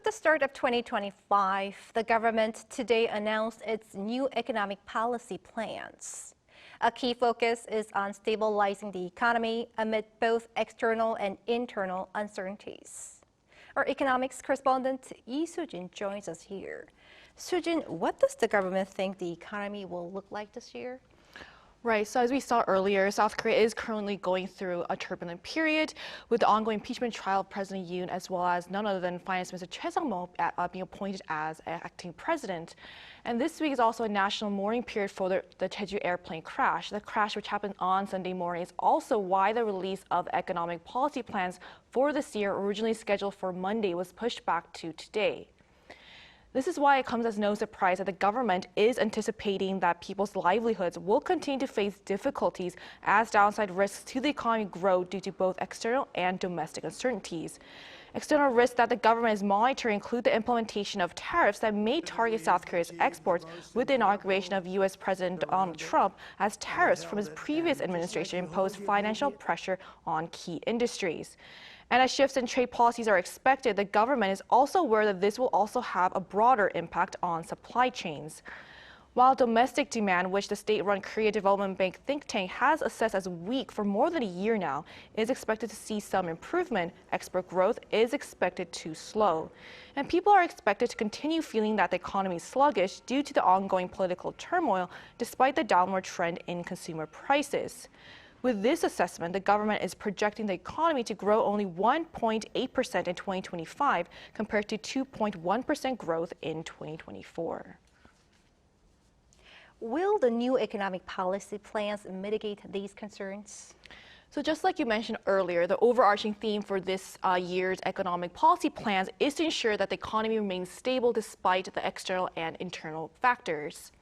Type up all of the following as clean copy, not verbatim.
With the start of 2025, the government today announced its new economic policy plans. A key focus is on stabilizing the economy amid both external and internal uncertainties. Our economics correspondent Lee Soo-jin joins us here. Soo-jin, what does the government think the economy will look like this year? Right, so as we saw earlier, South Korea is currently going through a turbulent period with the ongoing impeachment trial of President Yoon, as well as none other than Finance Minister Choi Sang-mo being appointed as acting president. And this week is also a national mourning period for the Jeju airplane crash. The crash, which happened on Sunday morning, is also why the release of economic policy plans for this year, originally scheduled for Monday, was pushed back to today. This is why it comes as no surprise that the government is anticipating that people's livelihoods will continue to face difficulties as downside risks to the economy grow due to both external and domestic uncertainties. External risks that the government is monitoring include the implementation of tariffs that may target South Korea's exports, with the inauguration of U.S. President Donald Trump, as tariffs from his previous administration imposed financial pressure on key industries. And as shifts in trade policies are expected, the government is also aware that this will also have a broader impact on supply chains. While domestic demand, which the state-run Korea Development Bank think tank has assessed as weak for more than a year now, is expected to see some improvement, export growth is expected to slow. And people are expected to continue feeling that the economy is sluggish due to the ongoing political turmoil, despite the downward trend in consumer prices. With this assessment, the government is projecting the economy to grow only 1.8% in 2025 compared to 2.1% growth in 2024. Will the new economic policy plans mitigate these concerns? So just like you mentioned earlier, the overarching theme for this year's economic policy plans is to ensure that the economy remains stable despite the external and internal factors.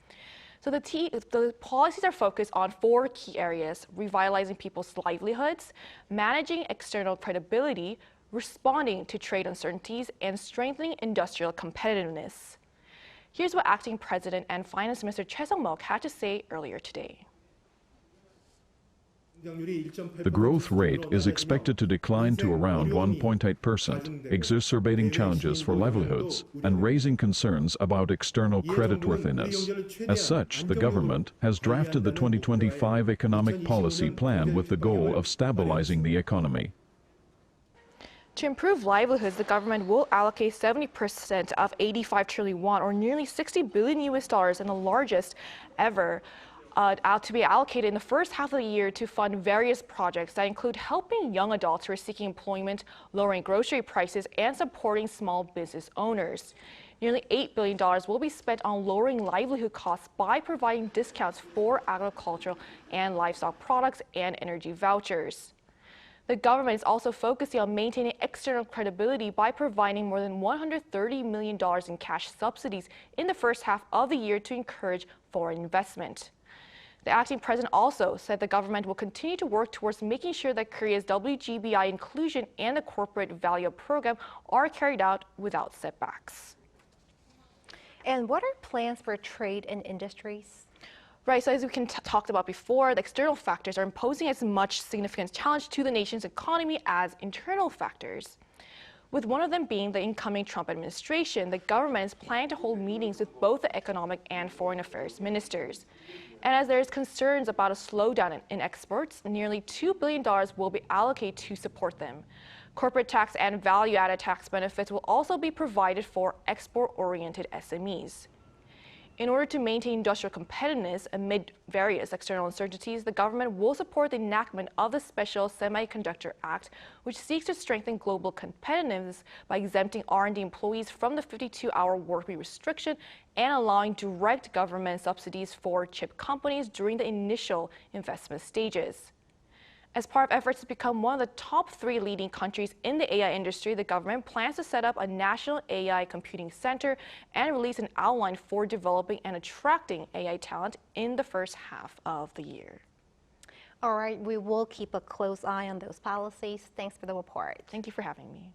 So the policies are focused on four key areas: revitalizing people's livelihoods, managing external credibility, responding to trade uncertainties, and strengthening industrial competitiveness. Here's what Acting President and Finance Minister Choi Sang-mo had to say earlier today. The growth rate is expected to decline to around 1.8%, exacerbating challenges for livelihoods and raising concerns about external creditworthiness. As such, the government has drafted the 2025 economic policy plan with the goal of stabilizing the economy. To improve livelihoods, the government will allocate 70% of 85 trillion won, or nearly $60 billion and the largest ever, to be allocated in the first half of the year to fund various projects that include helping young adults who are seeking employment, lowering grocery prices, and supporting small business owners. Nearly $8 billion will be spent on lowering livelihood costs by providing discounts for agricultural and livestock products and energy vouchers. The government is also focusing on maintaining external credibility by providing more than $130 million in cash subsidies in the first half of the year to encourage foreign investment. The acting president also said the government will continue to work towards making sure that Korea's WGBI inclusion and the corporate value program are carried out without setbacks. And what are plans for trade and industries? Right, so as we talked about before, the external factors are imposing as much significant challenge to the nation's economy as internal factors. With one of them being the incoming Trump administration, the government is planning to hold meetings with both the economic and foreign affairs ministers. And as there is concerns about a slowdown in exports, nearly $2 billion will be allocated to support them. Corporate tax and value-added tax benefits will also be provided for export-oriented SMEs. In order to maintain industrial competitiveness amid various external uncertainties, the government will support the enactment of the Special Semiconductor Act, which seeks to strengthen global competitiveness by exempting R&D employees from the 52-hour workweek restriction and allowing direct government subsidies for chip companies during the initial investment stages. As part of efforts to become one of the top 3 leading countries in the AI industry, the government plans to set up a national AI computing center and release an outline for developing and attracting AI talent in the first half of the year. All right, we will keep a close eye on those policies. Thanks for the report. Thank you for having me.